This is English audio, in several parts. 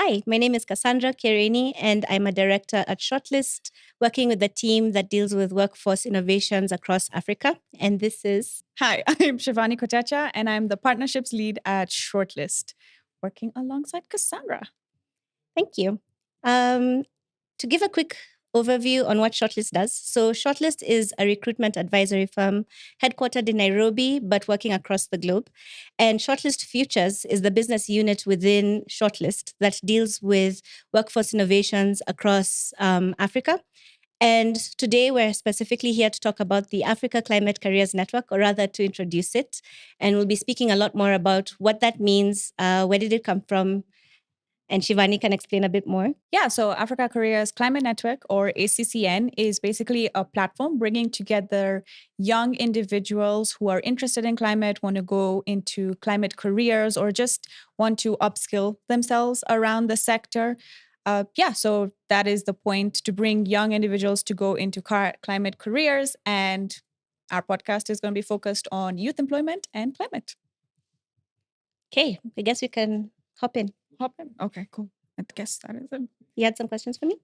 Hi, my name is Cassandra Kirini, and I'm a director at Shortlist, working with the team that deals with workforce innovations across Africa. And this is Hi, I'm Shivani Kotecha, and I'm the partnerships lead at Shortlist, working alongside Cassandra. Thank you. To give a quick overview on what Shortlist does. So Shortlist is a recruitment advisory firm headquartered in Nairobi, but working across the globe. And Shortlist Futures is the business unit within Shortlist that deals with workforce innovations across Africa. And today we're specifically here to talk about the Africa Climate Careers Network, or rather to introduce it. And we'll be speaking a lot more about what that means, where did it come from, and Shivani can explain a bit more. Yeah, so Africa Korea's Climate Network, or ACCN, is basically a platform bringing together young individuals who are interested in climate, want to go into climate careers, or just want to upskill themselves around the sector. So that is the point, to bring young individuals to go into climate careers. And our podcast is going to be focused on youth employment and climate. Okay, I guess we can hop in. Okay, cool. I guess that is it. You had some questions for me?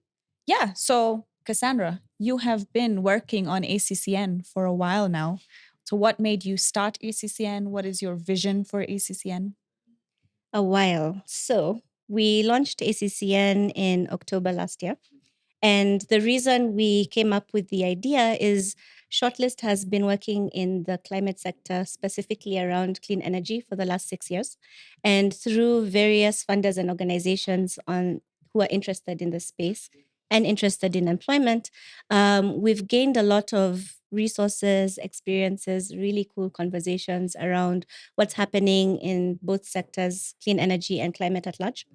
Yeah. So, Cassandra, you have been working on ACCN for a while now. So, what made you start ACCN? What is your vision for ACCN? A while. So we launched ACCN in October last year. And the reason we came up with the idea is Shortlist has been working in the climate sector, specifically around clean energy, for the last 6 years. And through various funders and organizations who are interested in the space and interested in employment, we've gained a lot of resources, experiences, really cool conversations around what's happening in both sectors, clean energy and climate at large,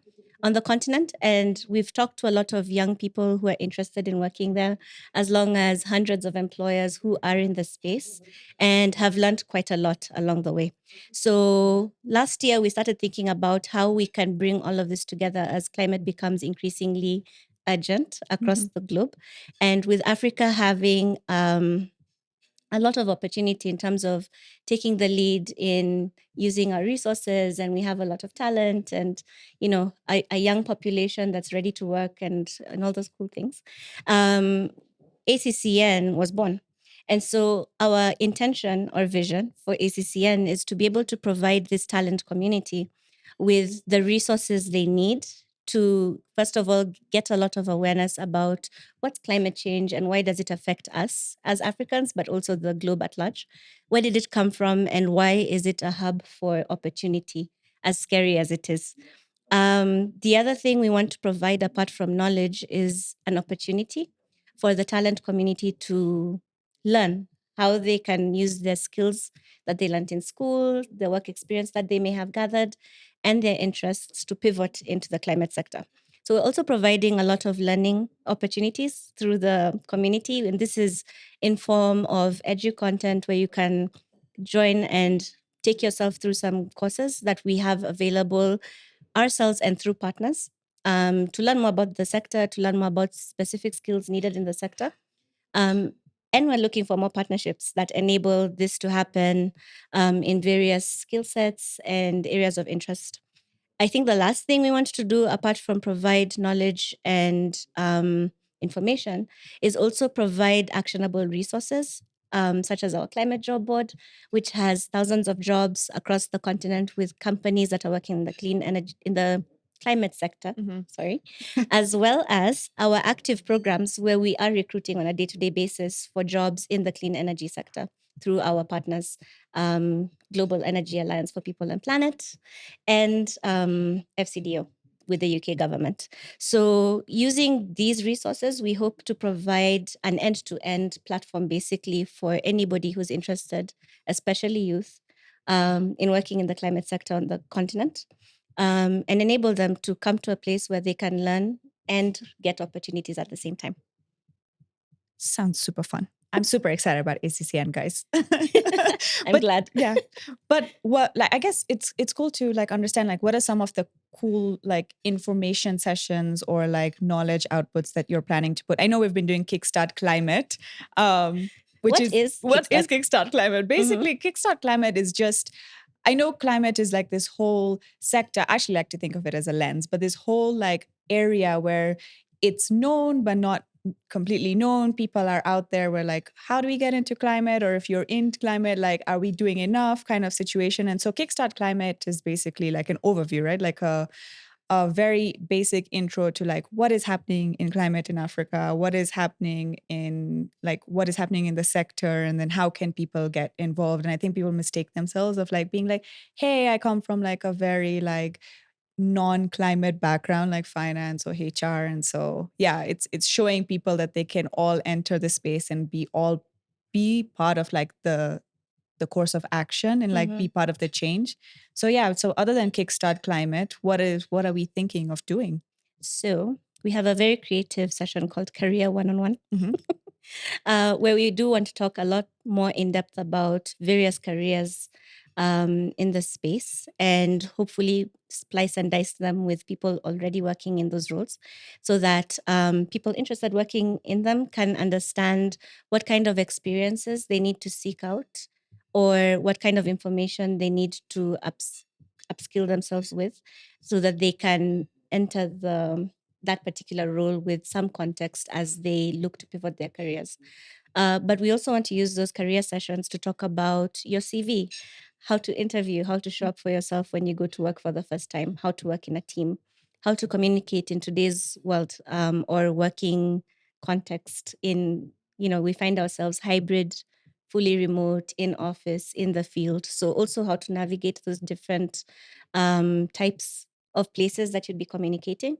on the continent. And we've talked to a lot of young people who are interested in working there, as long as hundreds of employers who are in the space, and have learned quite a lot along the way. So last year, we started thinking about how we can bring all of this together as climate becomes increasingly urgent across the globe. And with Africa having a lot of opportunity in terms of taking the lead in using our resources, and we have a lot of talent and a young population that's ready to work and all those cool things. ACCN was born. And so our intention or vision for ACCN is to be able to provide this talent community with the resources they need to, first of all, get a lot of awareness about what's climate change and why does it affect us as Africans, but also the globe at large. Where did it come from, and why is it a hub for opportunity, as scary as it is? The other thing we want to provide, apart from knowledge, is an opportunity for the talent community to learn how they can use their skills that they learned in school, the work experience that they may have gathered, and their interests to pivot into the climate sector. So we're also providing a lot of learning opportunities through the community. And this is in form of edu content where you can join and take yourself through some courses that we have available ourselves and through partners, to learn more about the sector, to learn more about specific skills needed in the sector. And we're looking for more partnerships that enable this to happen in various skill sets and areas of interest. I think the last thing we want to do, apart from provide knowledge and information, is also provide actionable resources, such as our climate job board, which has thousands of jobs across the continent with companies that are working in the clean energy, in the climate sector, as well as our active programs where we are recruiting on a day-to-day basis for jobs in the clean energy sector through our partners, Global Energy Alliance for People and Planet, and FCDO with the UK government. So using these resources, we hope to provide an end-to-end platform basically for anybody who's interested, especially youth, in working in the climate sector on the continent, and enable them to come to a place where they can learn and get opportunities at the same time. Sounds super fun. I'm super excited about ACCN, guys. I'm glad. Yeah. But I guess it's cool to understand what are some of the cool information sessions or knowledge outputs that you're planning to put. I know we've been doing Kickstart Climate. What is Kickstart Climate? Basically, Kickstart Climate is just I know climate is like this whole sector. I actually like to think of it as a lens, but this whole like area where it's known but not completely known. People are out there where like, how do we get into climate? Or if you're in climate, like, are we doing enough kind of situation? And so Kickstart Climate is basically like an overview, right? Like a very basic intro to like what is happening in climate in Africa, what is happening in the sector, and then how can people get involved. And I think people mistake themselves of like being like, hey, I come from like a very like non-climate background like finance or HR. And so yeah, it's showing people that they can all enter the space and be part of like the course of action and like be part of the change. So yeah, so other than Kickstart Climate, what are we thinking of doing? So we have a very creative session called Career One-on-One, Mhm. where we do want to talk a lot more in depth about various careers in the space, and hopefully splice and dice them with people already working in those roles, so that people interested working in them can understand what kind of experiences they need to seek out, or what kind of information they need to upskill themselves with, so that they can enter that particular role with some context as they look to pivot their careers. But we also want to use those career sessions to talk about your CV, how to interview, how to show up for yourself when you go to work for the first time, how to work in a team, how to communicate in today's world, or working context. We find ourselves hybrid, fully remote, in office, in the field. So also how to navigate those different types of places that you'd be communicating.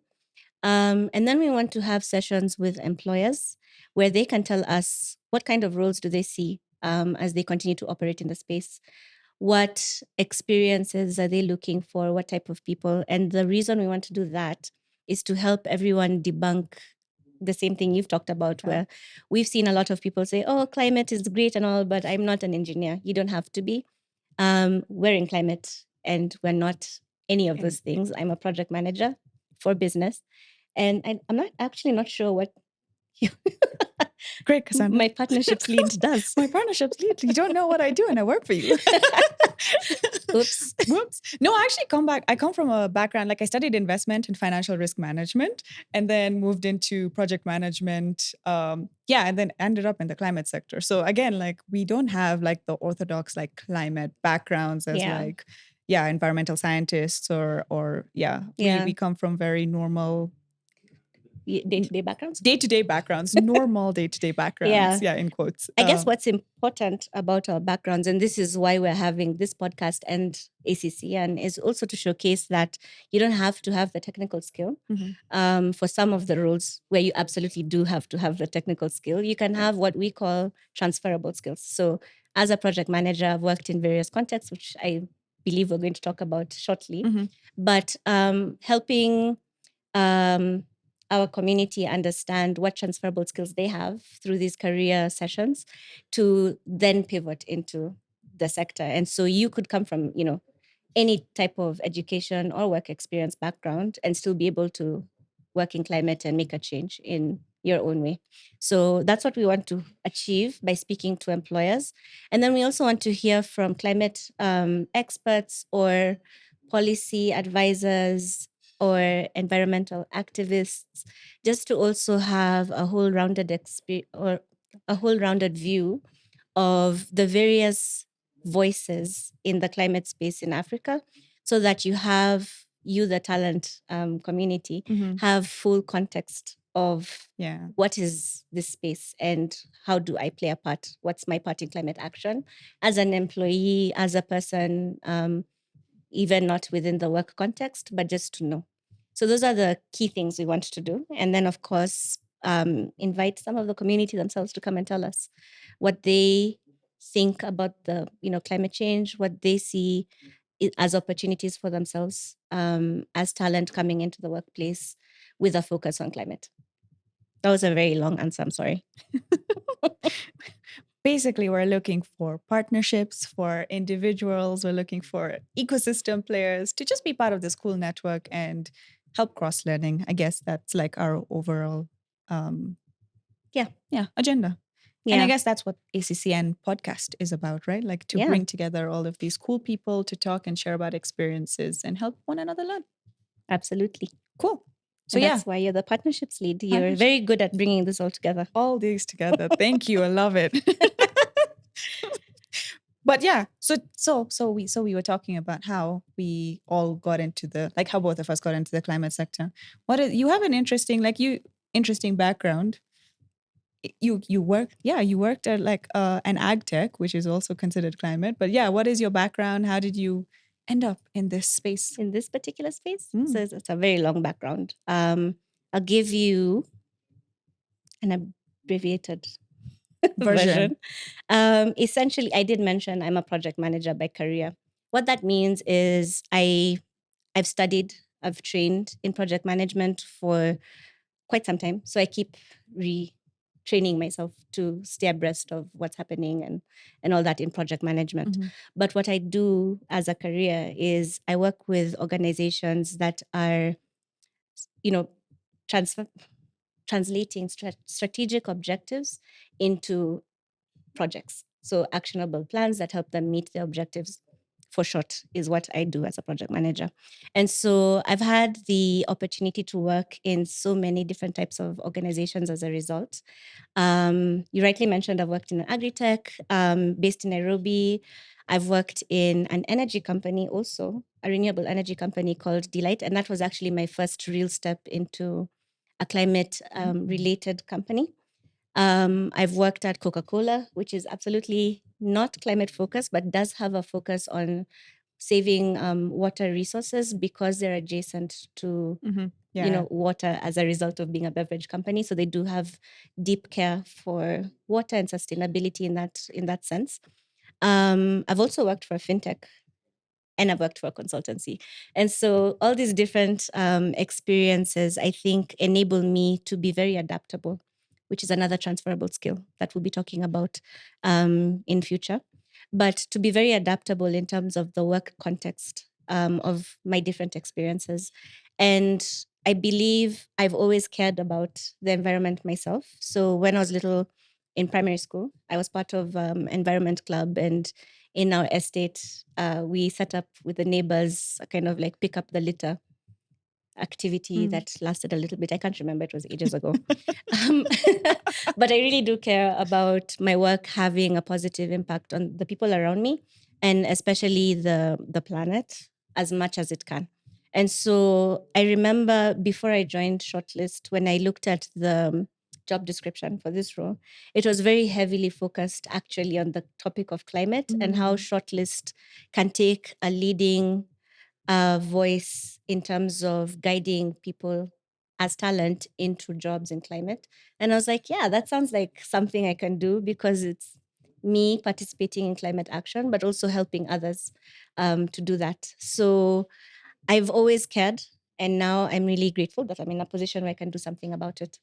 And then we want to have sessions with employers where they can tell us what kind of roles do they see as they continue to operate in the space. What experiences are they looking for? What type of people? And the reason we want to do that is to help everyone debunk the same thing you've talked about, where we've seen a lot of people say, oh, climate is great and all, but I'm not an engineer. You don't have to be. We're in climate and we're not any of those things. I'm a project manager for business. And I'm not sure what Great, Cassandra. my partnerships lead does. My partnerships lead. You don't know what I do and I work for you. Oops. Whoops. No, I come from a background, like I studied investment and financial risk management and then moved into project management. And then ended up in the climate sector. So again, like we don't have like the orthodox like climate backgrounds as environmental scientists we come from very normal day-to-day backgrounds. Normal day-to-day backgrounds. Yeah, in quotes. I guess what's important about our backgrounds, and this is why we're having this podcast and ACCN, is also to showcase that you don't have to have the technical skill. For some of the roles where you absolutely do have to have the technical skill, you can have what we call transferable skills. So as a project manager, I've worked in various contexts, which I believe we're going to talk about shortly. But helping our community understand what transferable skills they have through these career sessions to then pivot into the sector. And so you could come from, any type of education or work experience background and still be able to work in climate and make a change in your own way. So that's what we want to achieve by speaking to employers. And then we also want to hear from climate experts or policy advisors or environmental activists, just to also have a whole rounded view of the various voices in the climate space in Africa, so that the talent community have full context of what is this space and how do I play a part? What's my part in climate action as an employee, as a person, even not within the work context, but just to know. So those are the key things we want to do. And then, of course, invite some of the community themselves to come and tell us what they think about the climate change, what they see as opportunities for themselves as talent coming into the workplace with a focus on climate. That was a very long answer. I'm sorry. Basically, we're looking for partnerships for individuals. We're looking for ecosystem players to just be part of this cool network and help cross-learning. I guess that's like our overall agenda. And I Yeah. guess that's what ACCN podcast is about, right? Like to Yeah. bring together all of these cool people to talk and share about experiences and help one another learn. Absolutely. Cool. So And yeah, that's why you're the partnerships lead. You're partnership, very good at bringing this all together. all these together. Thank you. I love it. But yeah, so we were talking about how we all got into the, like how both of us got into the climate sector. What is, you have an interesting, like you interesting background. You work, yeah, you worked at like an ag tech, which is also considered climate. But yeah, what is your background? How did you end up in this space? In this particular space. So Mm. it's a very long background. I'll give you an abbreviated Version. version. Essentially, I did mention I'm a project manager by career. What that means is I've studied, I've trained in project management for quite some time. So I keep retraining myself to stay abreast of what's happening and all that in project management. Mhm. But what I do as a career is I work with organizations that are, you know, transfer translating strategic objectives into projects. So actionable plans that help them meet their objectives, for short, is what I do as a project manager. And so I've had the opportunity to work in so many different types of organizations as a result. You rightly mentioned I've worked in an agri-tech based in Nairobi. I've worked in an energy company also, a renewable energy company called Delight. And that was actually my first real step into a climate related company. I've worked at Coca-Cola, which is absolutely not climate focused, but does have a focus on saving water resources because they're adjacent to Mhm. Yeah. water as a result of being a beverage company. So they do have deep care for water and sustainability in that sense. I've also worked for a fintech and I've worked for a consultancy. And so all these different experiences, I think, enable me to be very adaptable, which is another transferable skill that we'll be talking about in future. But to be very adaptable in terms of the work context of my different experiences. And I believe I've always cared about the environment myself. So when I was little in primary school, I was part of environment club, and in our estate, we set up with the neighbors a kind of like pick up the litter activity Mm. that lasted a little bit. I can't remember, it was ages ago. Um, but I really do care about my work having a positive impact on the people around me, and especially the planet as much as it can. And so I remember before I joined Shortlist, when I looked at the job description for this role, it was very heavily focused actually on the topic of climate and how Mm. Shortlist can take a leading voice in terms of guiding people as talent into jobs in climate. And I was like, yeah, that sounds like something I can do, because it's me participating in climate action, but also helping others to do that. So I've always cared. And now I'm really grateful that I'm in a position where I can do something about it.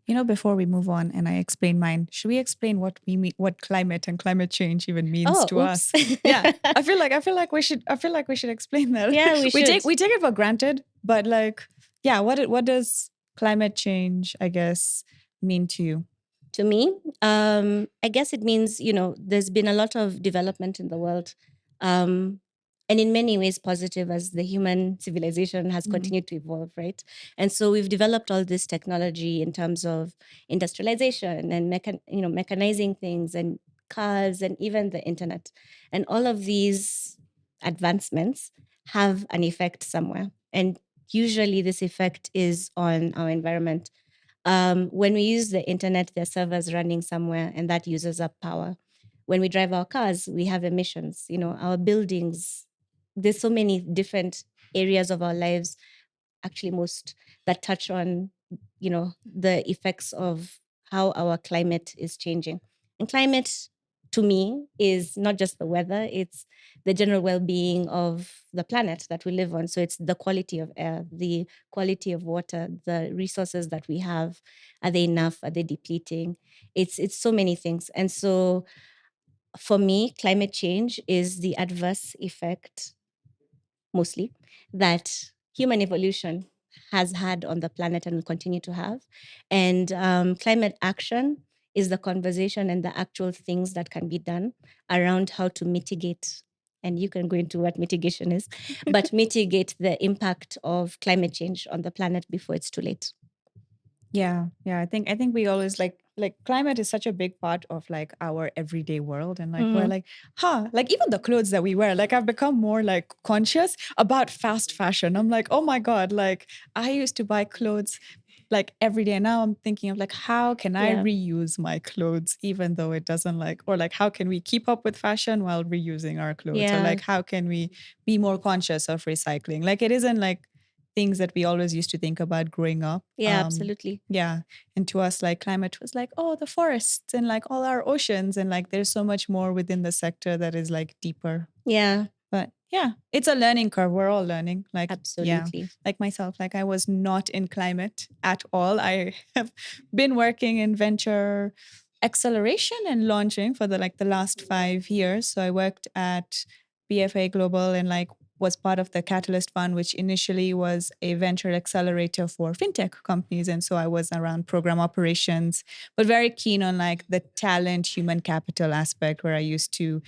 You know, before we move on and I explain mine, should we explain what we mean, what climate and climate change even means Oh, to oops. us? Yeah, I feel like we should explain that. Yeah, we we should. take it for granted, but like, yeah, what does climate change, I guess, mean to you? To me, I guess it means, there's been a lot of development in the world. Um, and in many ways positive, as the human civilization has continued to evolve, right? And so we've developed all this technology in terms of industrialization and mechanizing things and cars and even the internet. And all of these advancements have an effect somewhere. And usually this effect is on our environment. When we use the internet, there are servers running somewhere, and that uses up power. When we drive our cars, we have emissions. Our buildings. There's so many different areas of our lives, actually most, that touch on, the effects of how our climate is changing. And climate, to me, is not just the weather, it's the general well-being of the planet that we live on. So it's the quality of air, the quality of water, the resources that we have. Are they enough? Are they depleting? It's so many things. And so for me, climate change is the adverse effect, mostly, that human evolution has had on the planet and will continue to have. And climate action is the conversation and the actual things that can be done around how to mitigate. And you can go into what mitigation is, but mitigate the impact of climate change on the planet before it's too late. Yeah, yeah. I think we always like climate is such a big part of like our everyday world, and like we're Mhm. like, like even the clothes that we wear. Like I've become more like conscious about fast fashion. I'm like, oh my god, like I used to buy clothes like every day. Now I'm thinking of like how can I Yeah. reuse my clothes even though it doesn't like, or like how can we keep up with fashion while reusing our clothes, or Yeah. like how can we be more conscious of recycling? Like it isn't like things that we always used to think about growing up. Yeah, absolutely. Yeah. And to us, like climate was like, oh, the forests and like all our oceans. And like there's so much more within the sector that is like deeper. Yeah, But yeah, it's a learning curve. We're all learning. Like, yeah, absolutely. like myself, like I was not in climate at all. I have been working in venture acceleration and launching for the last 5 years. So I worked at BFA Global and like was part of the Catalyst Fund, which initially was a venture accelerator for fintech companies. And so I was around program operations, but very keen on like the talent, human capital aspect, where I used to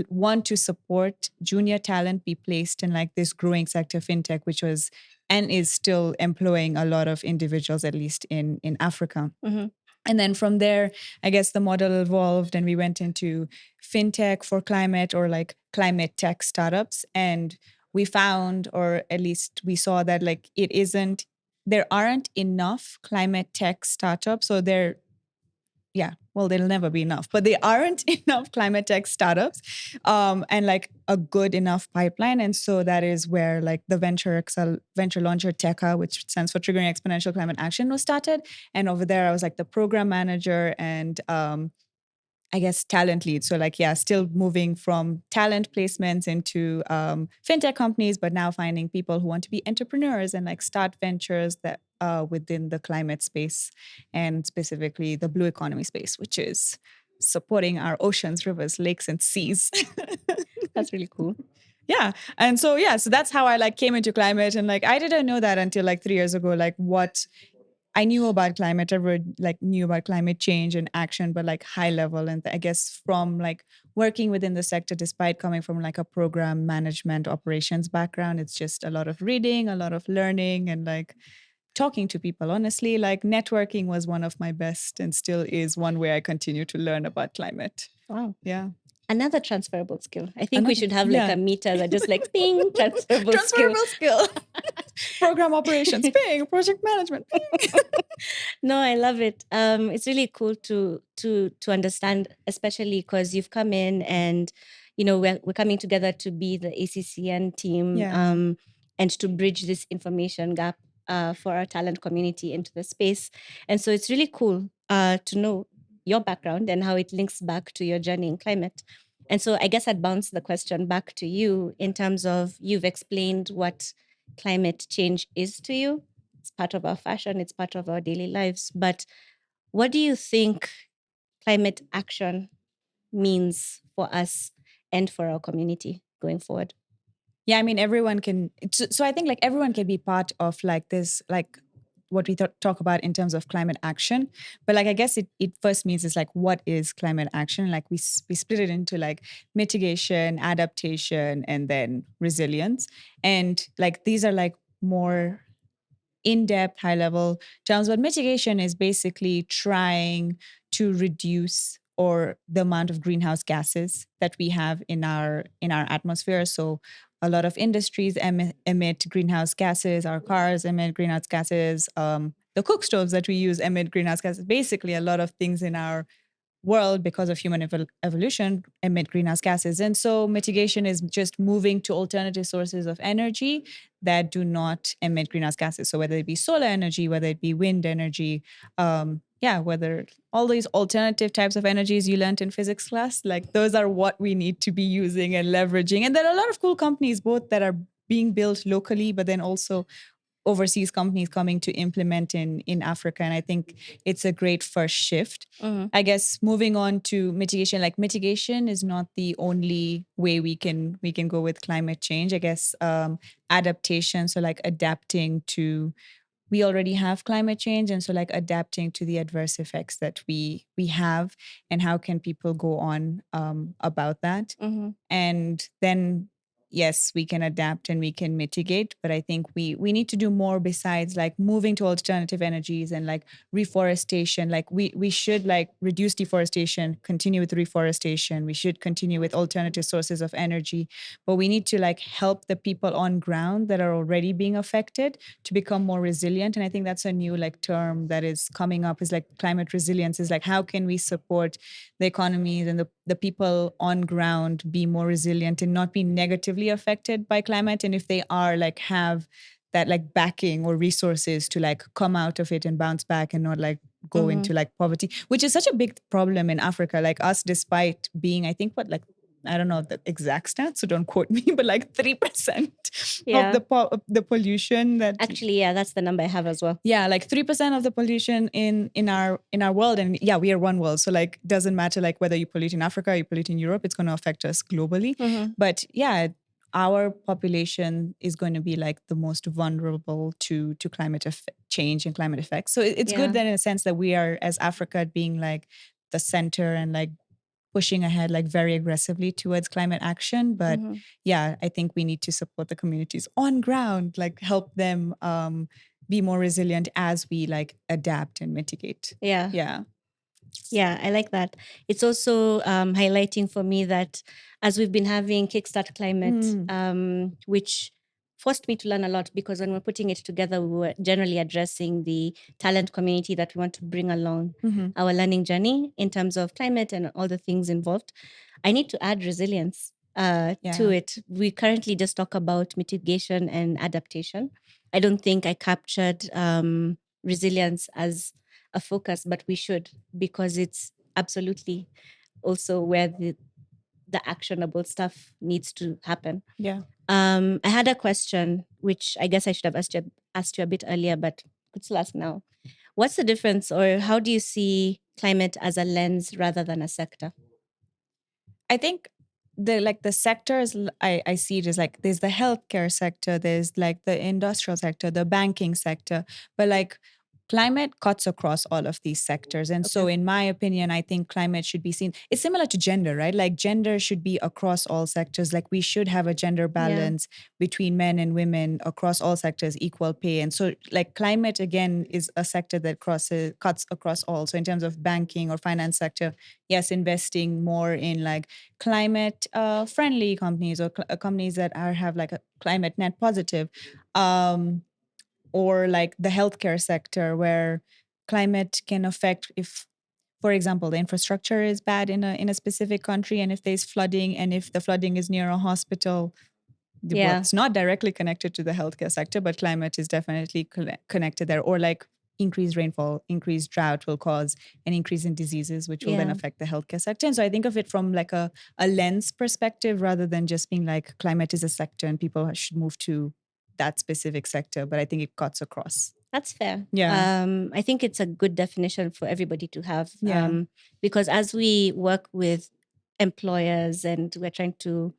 want to support junior talent be placed in like this growing sector fintech, which was and is still employing a lot of individuals, at least in Africa. Hmm. And then from there, I guess the model evolved and we went into fintech for climate, or like climate tech startups. And we found, or at least we saw that like there aren't enough climate tech startups. So there yeah, well, there'll never be enough, but there aren't enough climate tech startups, and like a good enough pipeline. And so that is where like the venture launcher TECA, which stands for Triggering Exponential Climate Action, was started. And over there, I was like the program manager and I guess talent lead. So like, yeah, still moving from talent placements into fintech companies, but now finding people who want to be entrepreneurs and like start ventures that within the climate space, and specifically the blue economy space, which is supporting our oceans, rivers, lakes, and seas. That's really cool. Yeah. And so yeah, so that's how I like came into climate. And like I didn't know that until like 3 years ago, like what I knew about climate, knew about climate change and action, but like high level. And I guess from like working within the sector, despite coming from like a program management operations background, it's just a lot of reading, a lot of learning, and like talking to people. Honestly, like networking was one of my best and still is one way I continue to learn about climate. Wow. Yeah. Another transferable skill. I think we Another, should have like yeah. a meter that just like ping, transferable skill. Transferable skill. Program operations, ping, project management, ping. No, I love it. It's really cool to understand, especially because you've come in and we're coming together to be the ACCN team, Yeah. and to bridge this information gap for our talent community into the space. And so it's really cool to know your background and how it links back to your journey in climate. And so I guess I'd bounce the question back to you in terms of you've explained what climate change is to you. It's part of our fashion, it's part of our daily lives. But what do you think climate action means for us and for our community going forward? Yeah, I mean, everyone can. So I think like everyone can be part of like this, like what we talk about in terms of climate action. But like, I guess it first means is like, what is climate action? Like we split it into like mitigation, adaptation, and then resilience. And like, these are like more in-depth, high-level terms. But mitigation is basically trying to reduce or the amount of greenhouse gases that we have in our atmosphere. So a lot of industries emit greenhouse gases. Our cars emit greenhouse gases. The cook stoves that we use emit greenhouse gases. Basically, a lot of things in our world, because of human evolution, emit greenhouse gases. And so mitigation is just moving to alternative sources of energy that do not emit greenhouse gases. So whether it be solar energy, whether it be wind energy, whether all these alternative types of energies you learned in physics class, like those are what we need to be using and leveraging. And there are a lot of cool companies both that are being built locally, but then also overseas companies coming to implement in Africa. And I think it's a great first shift. Mm-hmm. I guess moving on to mitigation, like mitigation is not the only way we can go with climate change. I guess adaptation, so like adapting to we already have climate change, and so like adapting to the adverse effects that we have, and how can people go on about that. Mm-hmm. And then yes, we can adapt and we can mitigate, but I think we need to do more besides like moving to alternative energies and like reforestation. Like we should like reduce deforestation, continue with reforestation, we should continue with alternative sources of energy, but we need to like help the people on ground that are already being affected to become more resilient. And I think that's a new like term that is coming up, is like climate resilience, is like how can we support the economies and the people on ground be more resilient and not be negatively affected by climate, and if they are, like have that like backing or resources to like come out of it and bounce back and not like go Mm-hmm. into like poverty, which is such a big problem in Africa. Like us, despite being, I think what, like I don't know the exact stats, so don't quote me, but like 3% of Yeah. of the pollution that Actually, yeah, that's the number I have as well. yeah, like 3% of the pollution in our world. And yeah, we are one world, so like doesn't matter like whether you pollute in Africa or you pollute in Europe, it's going to affect us globally. Mm-hmm. But yeah, our population is going to be like the most vulnerable to climate change and climate effects. So it's Yeah. good that in a sense that we are, as Africa, being like the center and like pushing ahead like very aggressively towards climate action. But Mm-hmm. yeah, I think we need to support the communities on ground, like help them be more resilient as we like adapt and mitigate. Yeah. Yeah. Yeah, I like that. It's also highlighting for me that as we've been having Kickstart Climate, which forced me to learn a lot, because when we're putting it together, we were generally addressing the talent community that we want to bring along our learning journey in terms of climate and all the things involved. I need to add resilience to Yeah. it. We currently just talk about mitigation and adaptation. I don't think I captured resilience as a focus, but we should, because it's absolutely also where the actionable stuff needs to happen. Yeah. I had a question, which I guess I should have asked you a bit earlier, but could still ask now. What's the difference, or how do you see climate as a lens rather than a sector? I think the sectors, I see it as like there's the healthcare sector, there's like the industrial sector, the banking sector, but like climate cuts across all of these sectors. And so Okay. in my opinion, I think climate should be seen, it's similar to gender, right? Like gender should be across all sectors. Like we should have a gender balance between men and women across all sectors, equal pay. And so like climate again is a sector that cuts across all. So in terms of banking or finance sector, yes, investing more in like climate friendly companies, or companies that have like a climate net positive, or like the healthcare sector where climate can affect, if for example the infrastructure is bad in a specific country, and if there's flooding, and if the flooding is near a hospital, well, Yeah. it's not directly connected to the healthcare sector, but climate is definitely connected there. Or like increased rainfall, increased drought will cause an increase in diseases, which will then Yeah. affect the healthcare sector. And so I think of it from like a lens perspective, rather than just being like climate is a sector and people should move to that specific sector. But I think it cuts across. That's fair. Yeah. I think it's a good definition for everybody to have. Yeah. Because as we work with employers and we're trying to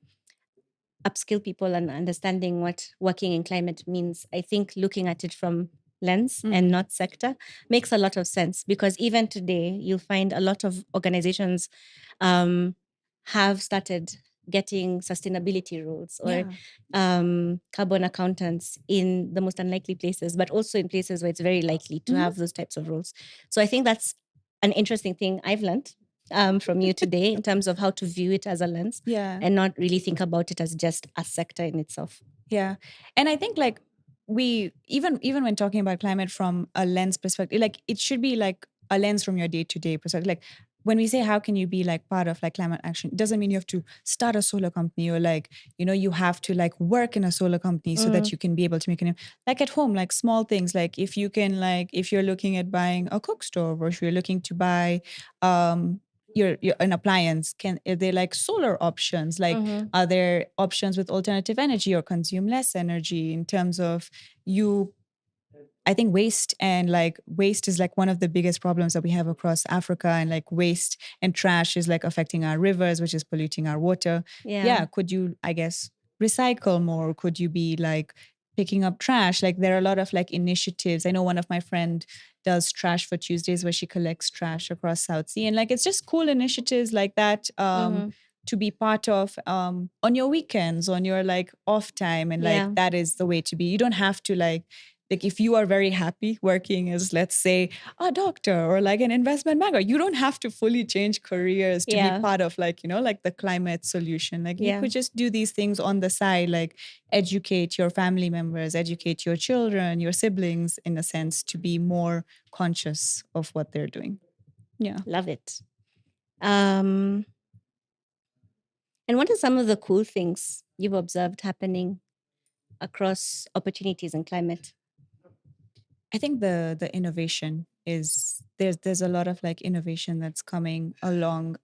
upskill people and understanding what working in climate means, I think looking at it from lens and not sector makes a lot of sense, because even today you'll find a lot of organizations have started getting sustainability rules or carbon accountants in the most unlikely places, but also in places where it's very likely to have those types of rules. So I think that's an interesting thing I've learned from you today in terms of how to view it as a lens Yeah. and not really think about it as just a sector in itself. Yeah. And I think like we even when talking about climate from a lens perspective, like it should be like a lens from your day-to-day perspective. Like when we say how can you be like part of like climate action, it doesn't mean you have to start a solar company, or like, you have to like work in a solar company so that you can be able to make like at home, like small things. Like if you can, like if you're looking at buying a cook stove, or if you're looking to buy your an appliance, can are there like solar options? Like are there options with alternative energy, or consume less energy in terms of you? I think waste is like one of the biggest problems that we have across Africa, and like waste and trash is like affecting our rivers, which is polluting our water. Yeah. Yeah. Could you, I guess, recycle more? Could you be like picking up trash. Like there are a lot of like initiatives. I know one of my friend does Trash for Tuesdays where she collects trash across South Sea. And like it's just cool initiatives like that Mm-hmm. to be part of on your weekends, on your like off time. And like Yeah. that is the way to be. You don't have to like if you are very happy working as, let's say, a doctor or like an investment banker, you don't have to fully change careers to be Yeah. part of like, like the climate solution. Like you Yeah. could just do these things on the side, like educate your family members, educate your children, your siblings, in a sense, to be more conscious of what they're doing. Yeah. Love it. And what are some of the cool things you've observed happening across opportunities in climate? I think the innovation is there's a lot of like innovation that's coming along.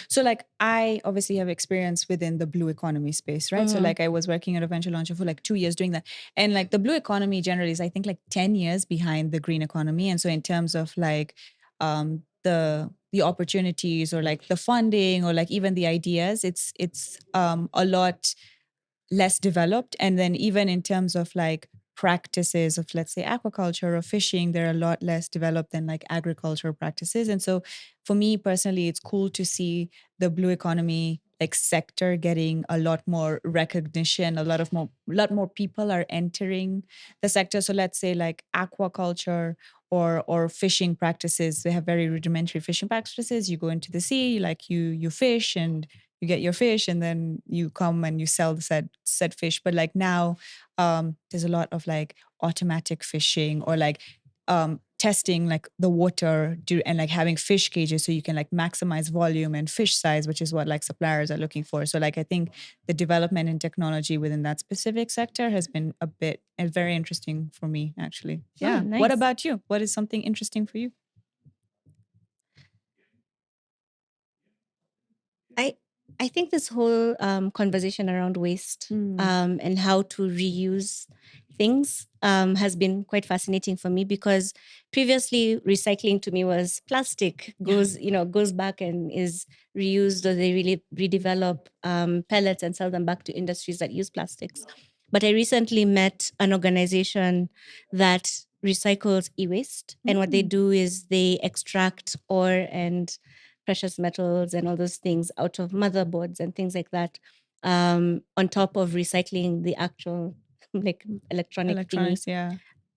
So like I obviously have experience within the blue economy space, right? So Mm-hmm. like I was working at a venture launcher for like 2 years doing that. And like the blue economy generally is I think like 10 years behind the green economy. And so in terms of like the opportunities or like the funding or like even the ideas, it's a lot less developed. And then even in terms of like practices of, let's say, aquaculture or fishing, they're a lot less developed than like agricultural practices. And so for me personally, it's cool to see the blue economy like sector getting a lot more recognition. A lot more people are entering the sector. So let's say like aquaculture or fishing practices, they have very rudimentary fishing practices. You go into the sea, like you fish and you get your fish, and then you come and you sell the said fish. But like now there's a lot of like automatic fishing or like testing like the water and like having fish cages so you can like maximize volume and fish size, which is what like suppliers are looking for. So like I think the development in technology within that specific sector has been a bit and very interesting for me actually. Oh, Yeah. What nice. about you? What is something interesting for you? I I think this whole conversation around waste Mm. and how to reuse things has been quite fascinating for me, because previously recycling to me was plastic Yeah. goes back and is reused, or they really redevelop pellets and sell them back to industries that use plastics. But I recently met an organization that recycles e-waste, and what they Mm. do is they extract ore and precious metals and all those things out of motherboards and things like that, on top of recycling the actual like electronic thingy. Electronics, yeah.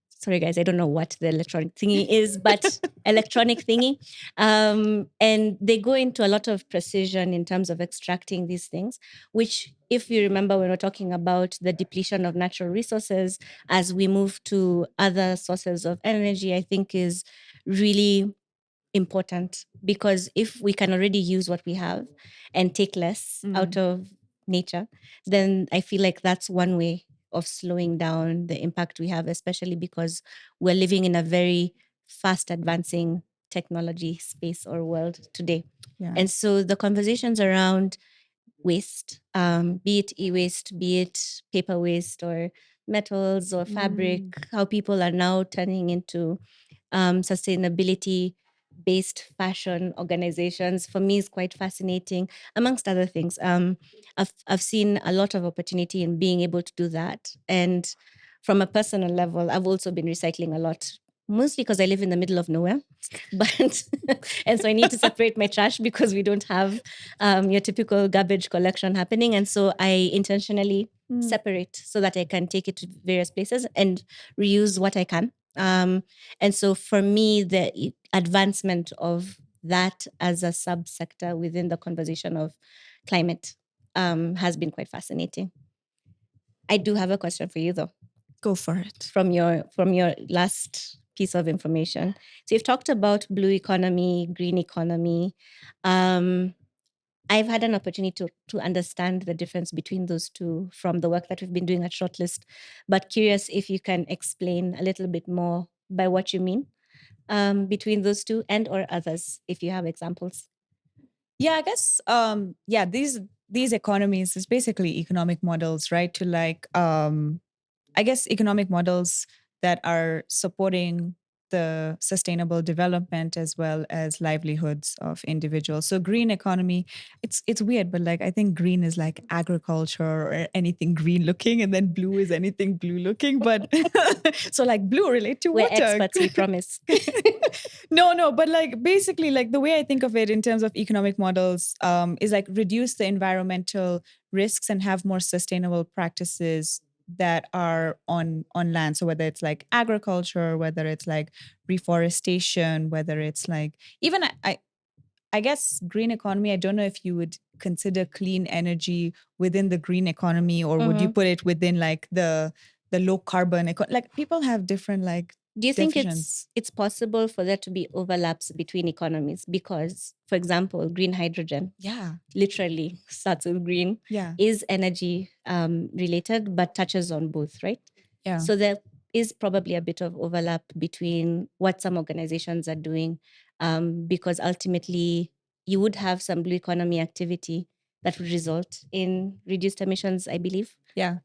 Sorry guys, I don't know what the electronic thingy is, but electronic thingy. And they go into a lot of precision in terms of extracting these things, which, if you remember when we're talking about the depletion of natural resources as we move to other sources of energy, I think is really important, because if we can already use what we have and take less out of nature, then I feel like that's one way of slowing down the impact we have, especially because we're living in a very fast advancing technology space or world today. Yeah. And so the conversations around waste, be it e-waste, be it paper waste or metals or fabric, how people are now turning into sustainability based fashion organizations, for me is quite fascinating, amongst other things. I've seen a lot of opportunity in being able to do that. And from a personal level, I've also been recycling a lot, mostly because I live in the middle of nowhere. But and so I need to separate my trash because we don't have your typical garbage collection happening. And so I intentionally separate so that I can take it to various places and reuse what I can. And so for me, the advancement of that as a subsector within the conversation of climate has been quite fascinating. I do have a question for you though, Go for it. from your last piece of information. So you've talked about blue economy, green economy. I've had an opportunity to understand the difference between those two from the work that we've been doing at Shortlist, but curious if you can explain a little bit more by what you mean between those two, and or others, if you have examples. Yeah, I guess yeah, these economies is basically economic models, right? To like I guess economic models that are supporting the sustainable development as well as livelihoods of individuals. So green economy, it's weird, but like I think green is like agriculture or anything green looking, and then blue is anything blue looking. But so like blue relate to We're water. experts, we promise. No, but like basically, like the way I think of it in terms of economic models is like reduce the environmental risks and have more sustainable practices that are on land. So whether it's like agriculture, whether it's like reforestation, whether it's like even I guess green economy, I don't know if you would consider clean energy within the green economy, or would you Mhm. put it within like the low carbon like people have different like Do you think definitions. it's possible for there to be overlaps between economies? Because, for example, green hydrogen Yeah. literally starts with green, Yeah. is energy related, but touches on both, right? Yeah. So there is probably a bit of overlap between what some organizations are doing, because ultimately you would have some blue economy activity that would result in reduced emissions, I believe. Yeah.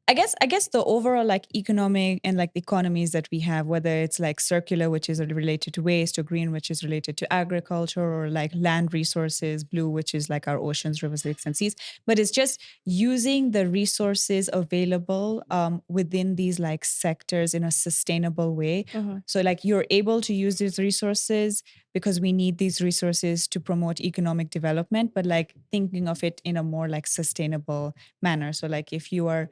I guess the overall like economic and like the economies that we have, whether it's like circular, which is related to waste, or green, which is related to agriculture, or like land resources, blue, which is like our oceans, rivers, lakes, and seas. But it's just using the resources available within these like sectors in a sustainable way. Mhm. So like you're able to use these resources because we need these resources to promote economic development, but like thinking of it in a more like sustainable manner. So like if you are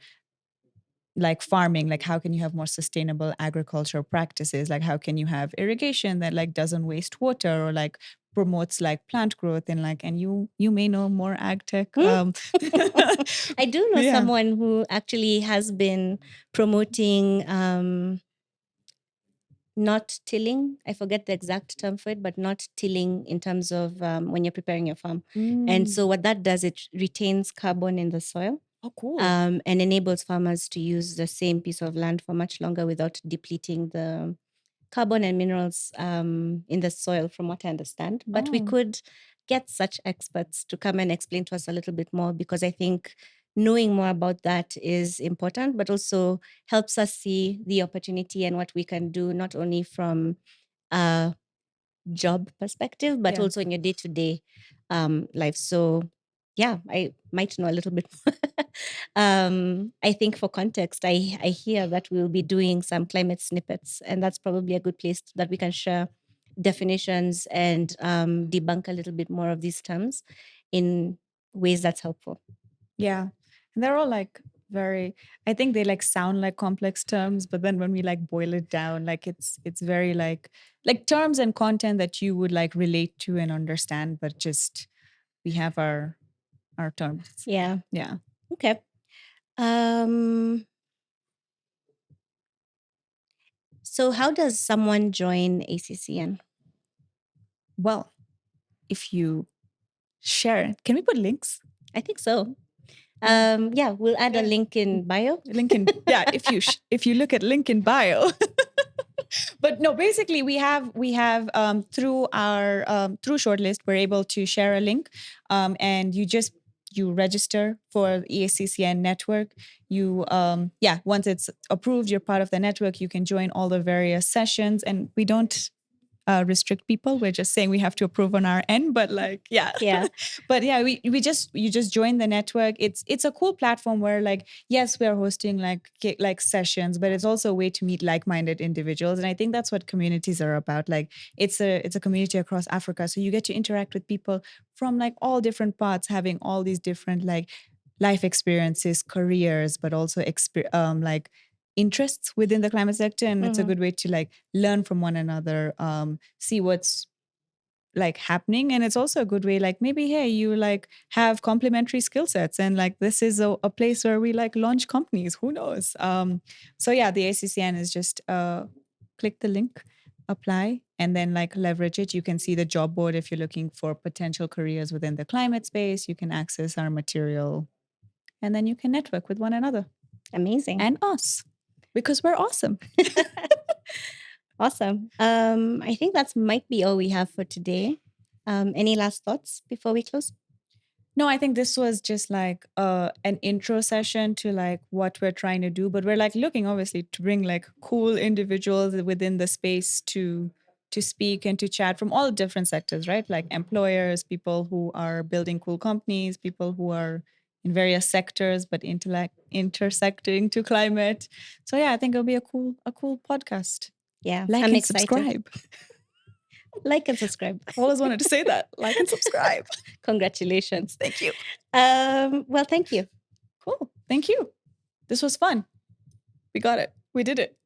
like farming, like how can you have more sustainable agricultural practices, like how can you have irrigation that like doesn't waste water, or like promotes like plant growth, and like and you may know more ag tech I do know yeah. someone who actually has been promoting not tilling. I forget the exact term for it, but not tilling in terms of when you're preparing your farm. And Mm. so what that does, it retains carbon in the soil, Oh, cool. and enables farmers to use the same piece of land for much longer without depleting the carbon and minerals in the soil, from what I understand. But we Oh, could get such experts to come and explain to us a little bit more, because I think knowing more about that is important, but also helps us see the opportunity and what we can do, not only from a job perspective, but yeah. also in your day-to-day life. So yeah, I might know a little bit more. I think for context, I hear that we'll be doing some climate snippets, and that's probably a good place that we can share definitions and debunk a little bit more of these terms in ways that's helpful. Yeah. And they're all like very, I think they like sound like complex terms, but then when we like boil it down, like it's very like terms and content that you would like relate to and understand, but just we have our terms. Yeah. Yeah. Okay. Um, so how does someone join ACCN? Well, if you share it, can we put links? I think so. Yeah. Yeah, we'll add a Yeah. link in bio. Link in, yeah, if you look at link in bio. But no, basically we have through our through shortlist we're able to share a link, and you register for the ACCN network. You yeah, once it's approved, you're part of the network. You can join all the various sessions, and we don't restrict people. We're just saying we have to approve on our end, but like, yeah. Yeah. But yeah, you just join the network. It's a cool platform where like, yes, we are hosting like sessions, but it's also a way to meet like-minded individuals. And I think that's what communities are about. Like it's a community across Africa. So you get to interact with people from like all different parts, having all these different like life experiences, careers, but also like interests within the climate sector. And it's a Mhm. good way to like learn from one another, see what's like happening. And it's also a good way, like maybe, hey, you like have complementary skill sets, and like this is a place where we like launch companies, who knows. So yeah, the ACCN is just click the link, apply, and then like leverage it. You can see the job board if you're looking for potential careers within the climate space. You can access our material, and then you can network with one another Amazing. and us, because we're awesome. Awesome. I think that's might be all we have for today. Any last thoughts before we close? No, I think this was just like an intro session to like what we're trying to do, but we're like looking obviously to bring like cool individuals within the space to speak and to chat from all different sectors, right? Like employers, people who are building cool companies, people who are in various sectors but intellect intersecting to climate. So yeah, I think it'll be a cool podcast. Yeah, Like I'm and excited. subscribe. Like and subscribe. Always wanted to say that. Like and subscribe. Congratulations. Thank you. Well, thank you. Cool. Thank you. This was fun. We got it. We did it.